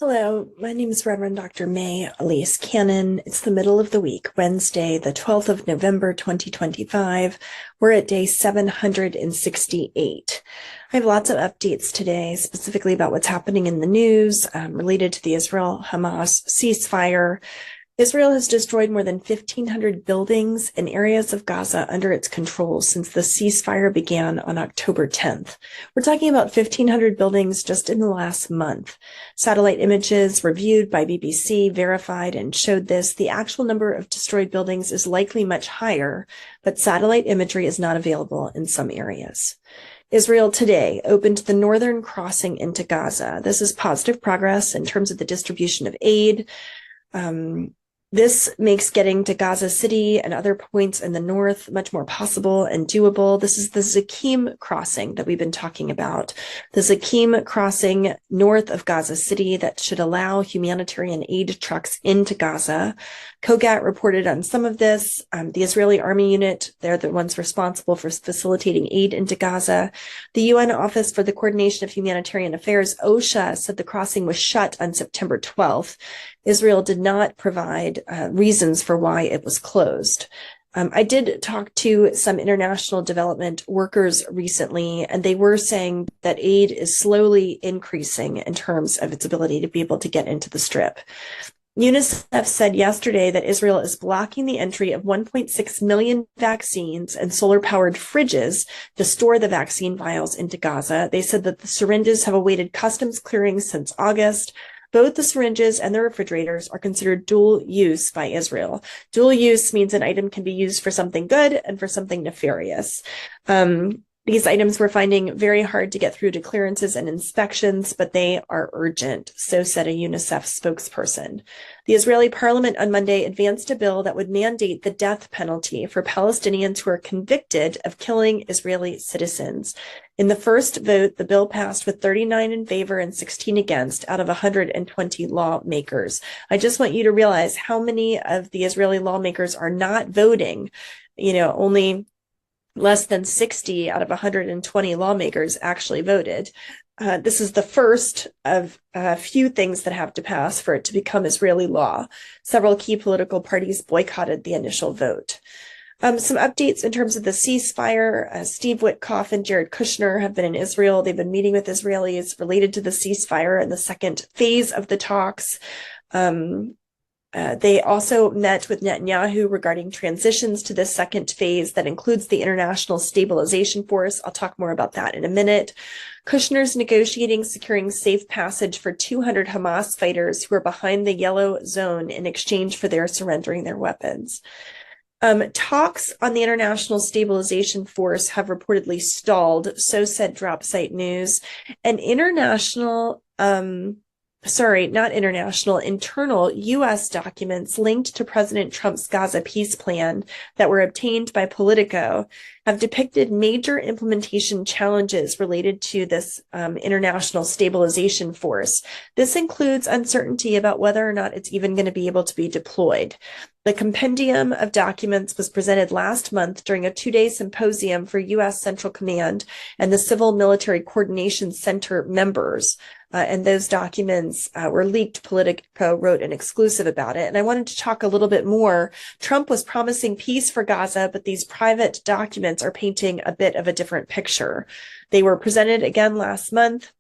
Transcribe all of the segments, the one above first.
Hello, my name is Reverend Dr. May Elise Cannon. It's the middle of the week, Wednesday, the 12th of November, 2025. We're at day 768. I have lots of updates today, specifically about what's happening in the news related to the Israel-Hamas ceasefire. Israel has destroyed more than 1,500 buildings in areas of Gaza under its control since the ceasefire began on October 10th. We're talking about 1,500 buildings just in the last month. Satellite images reviewed by BBC verified and showed this. The actual number of destroyed buildings is likely much higher, but satellite imagery is not available in some areas. Israel today opened the northern crossing into Gaza. This is positive progress in terms of the distribution of aid. This makes getting to Gaza City and other points in the north much more possible and doable. This is the Zakim crossing that we've been talking about. The Zakim crossing north of Gaza City that should allow humanitarian aid trucks into Gaza. Kogat reported on some of this. The Israeli Army Unit, they're the ones responsible for facilitating aid into Gaza. The UN Office for the Coordination of Humanitarian Affairs, OSHA, said the crossing was shut on September 12th. Israel did not provide reasons for why it was closed. I did talk to some international development workers recently, and they were saying that aid is slowly increasing in terms of its ability to be able to get into the Strip. UNICEF said yesterday that Israel is blocking the entry of 1.6 million vaccines and solar-powered fridges to store the vaccine vials into Gaza. They said that the syringes have awaited customs clearings since August. Both the syringes and the refrigerators are considered dual use by Israel. Dual use means an item can be used for something good and for something nefarious. These items we're finding very hard to get through to clearances and inspections, but they are urgent, so said a UNICEF spokesperson. The Israeli parliament on Monday advanced a bill that would mandate the death penalty for Palestinians who are convicted of killing Israeli citizens. In the first vote, the bill passed with 39 in favor and 16 against out of 120 lawmakers. I just want you to realize how many of the Israeli lawmakers are not voting. Only less than 60 out of 120 lawmakers actually voted. This is the first of a few things that have to pass for it to become Israeli law. Several key political parties boycotted the initial vote. Some updates in terms of the ceasefire. Steve Witkoff and Jared Kushner have been in Israel. They've been meeting with Israelis related to the ceasefire and the second phase of the talks. They also met with Netanyahu regarding transitions to this second phase that includes the International Stabilization Force. I'll talk more about that in a minute. Kushner's negotiating securing safe passage for 200 Hamas fighters who are behind the yellow zone in exchange for their surrendering their weapons. Talks on the International Stabilization Force have reportedly stalled, so said Dropsite News. And internal U.S. documents linked to President Trump's Gaza peace plan that were obtained by Politico have depicted major implementation challenges related to this international stabilization force. This includes uncertainty about whether or not it's even going to be able to be deployed. The compendium of documents was presented last month during a two-day symposium for U.S. Central Command and the Civil Military Coordination Center members. And those documents were leaked. Politico wrote an exclusive about it. And I wanted to talk a little bit more. Trump was promising peace for Gaza, but these private documents are painting a bit of a different picture. They were presented again last month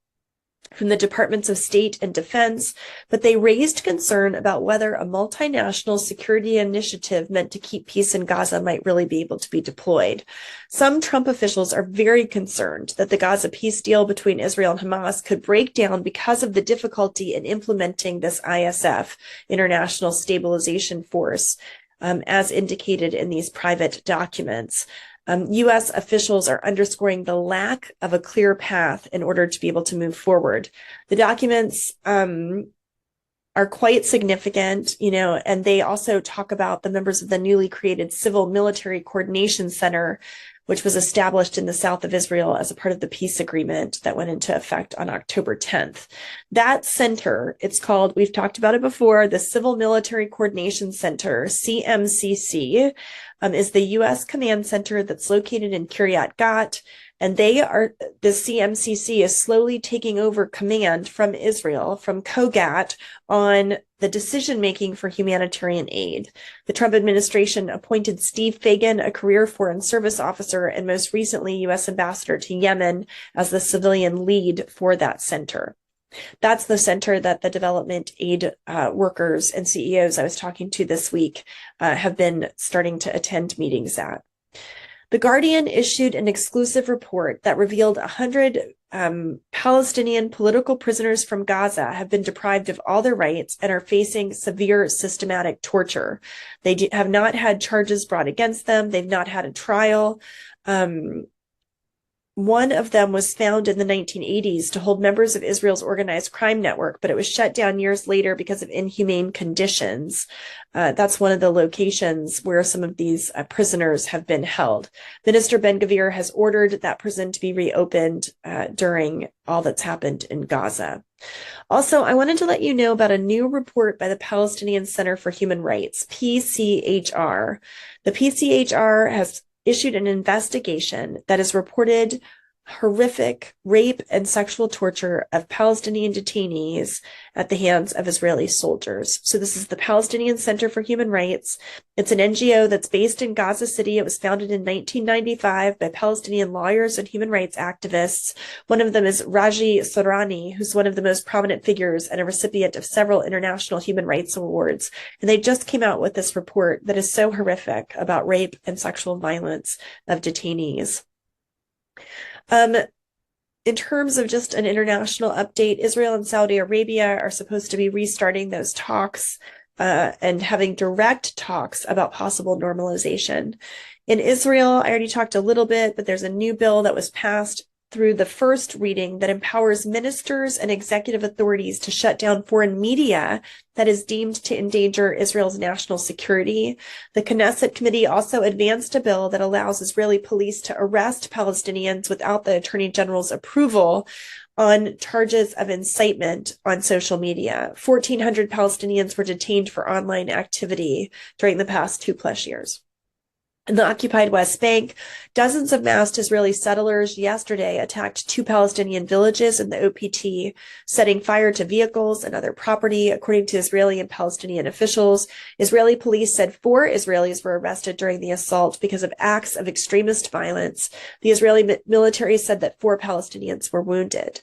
from the Departments of State and Defense, but they raised concern about whether a multinational security initiative meant to keep peace in Gaza might really be able to be deployed. Some Trump officials are very concerned that the Gaza peace deal between Israel and Hamas could break down because of the difficulty in implementing this ISF, International Stabilization Force, as indicated in these private documents. U.S. officials are underscoring the lack of a clear path in order to be able to move forward. The documents are quite significant, and they also talk about the members of the newly created Civil Military Coordination Center, which was established in the south of Israel as a part of the peace agreement that went into effect on October 10th. That center, it's called, we've talked about it before, the Civil Military Coordination Center, CMCC, is the U.S. command center that's located in Kiryat Gat. And the CMCC is slowly taking over command from Israel, from COGAT, on the decision-making for humanitarian aid. The Trump administration appointed Steve Fagan, a career Foreign Service officer, and most recently U.S. ambassador to Yemen, as the civilian lead for that center. That's the center that the development aid workers and CEOs I was talking to this week have been starting to attend meetings at. The Guardian issued an exclusive report that revealed 100 Palestinian political prisoners from Gaza have been deprived of all their rights and are facing severe systematic torture. They have not had charges brought against them. They've not had a trial. One of them was found in the 1980s to hold members of Israel's organized crime network, but it was shut down years later because of inhumane conditions. That's one of the locations where some of these prisoners have been held. Minister Ben-Gvir has ordered that prison to be reopened during all that's happened in Gaza. Also, I wanted to let you know about a new report by the Palestinian Center for Human Rights, PCHR. The PCHR has issued an investigation that has reported horrific rape and sexual torture of Palestinian detainees at the hands of Israeli soldiers. So this is the Palestinian Center for Human Rights. It's an NGO that's based in Gaza City. It was founded in 1995 by Palestinian lawyers and human rights activists. One of them is Raji Sohrani, who's one of the most prominent figures and a recipient of several international human rights awards. And they just came out with this report that is so horrific about rape and sexual violence of detainees. In terms of just an international update, Israel and Saudi Arabia are supposed to be restarting those talks and having direct talks about possible normalization. In Israel, I already talked a little bit, but there's a new bill that was passed through the first reading that empowers ministers and executive authorities to shut down foreign media that is deemed to endanger Israel's national security. The Knesset committee also advanced a bill that allows Israeli police to arrest Palestinians without the Attorney General's approval on charges of incitement on social media. 1,400 Palestinians were detained for online activity during the past 2+ years. In the occupied West Bank, dozens of masked Israeli settlers yesterday attacked 2 Palestinian villages in the OPT, setting fire to vehicles and other property, according to Israeli and Palestinian officials. Israeli police said 4 Israelis were arrested during the assault because of acts of extremist violence. The Israeli military said that 4 Palestinians were wounded.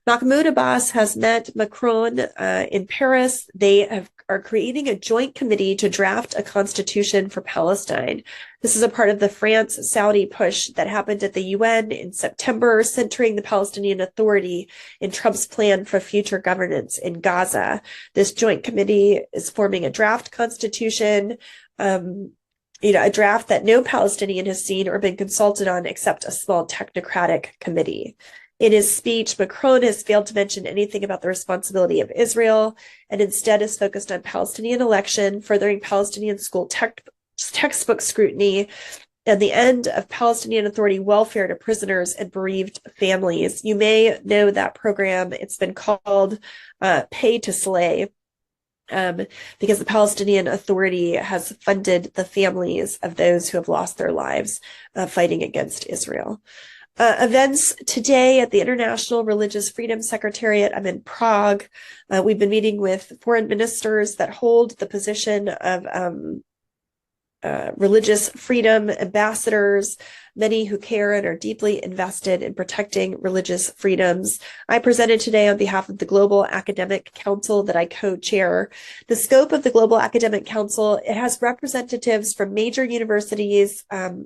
Mahmoud Abbas has met Macron in Paris. They are creating a joint committee to draft a constitution for Palestine. This is a part of the France-Saudi push that happened at the UN in September, centering the Palestinian Authority in Trump's plan for future governance in Gaza. This joint committee is forming a draft constitution, a draft that no Palestinian has seen or been consulted on except a small technocratic committee. In his speech, Macron has failed to mention anything about the responsibility of Israel and instead is focused on Palestinian election, furthering Palestinian school textbook scrutiny, and the end of Palestinian Authority welfare to prisoners and bereaved families. You may know that program. It's been called Pay to Slay, because the Palestinian Authority has funded the families of those who have lost their lives fighting against Israel. Events today at the International Religious Freedom Secretariat. I'm in Prague. We've been meeting with foreign ministers that hold the position of religious freedom ambassadors, many who care and are deeply invested in protecting religious freedoms. I presented today on behalf of the Global Academic Council that I co-chair. The scope of the Global Academic Council, it has representatives from major universities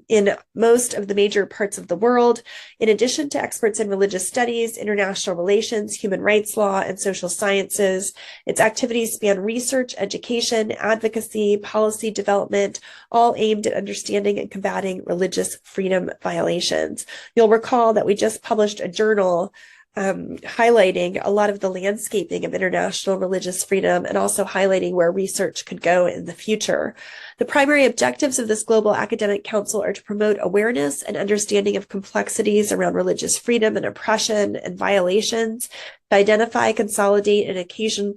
in most of the major parts of the world, in addition to experts in religious studies, international relations, human rights law, and social sciences. Its activities span research, education, advocacy, policy development, all aimed at understanding and combating religious freedom violations. You'll recall that we just published a journal highlighting a lot of the landscaping of international religious freedom and also highlighting where research could go in the future. The primary objectives of this Global Academic Council are to promote awareness and understanding of complexities around religious freedom and oppression and violations, to identify, consolidate, and occasion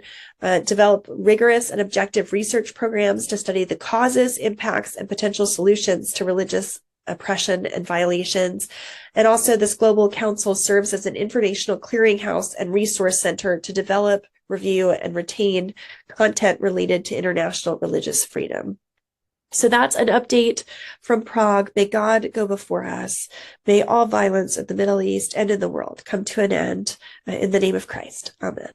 develop rigorous and objective research programs to study the causes, impacts, and potential solutions to religious oppression and violations. And also, this global council serves as an informational clearinghouse and resource center to develop, review, and retain content related to international religious freedom. So that's an update from Prague. May God go before us. May all violence in the Middle East and in the world come to an end in the name of Christ. Amen.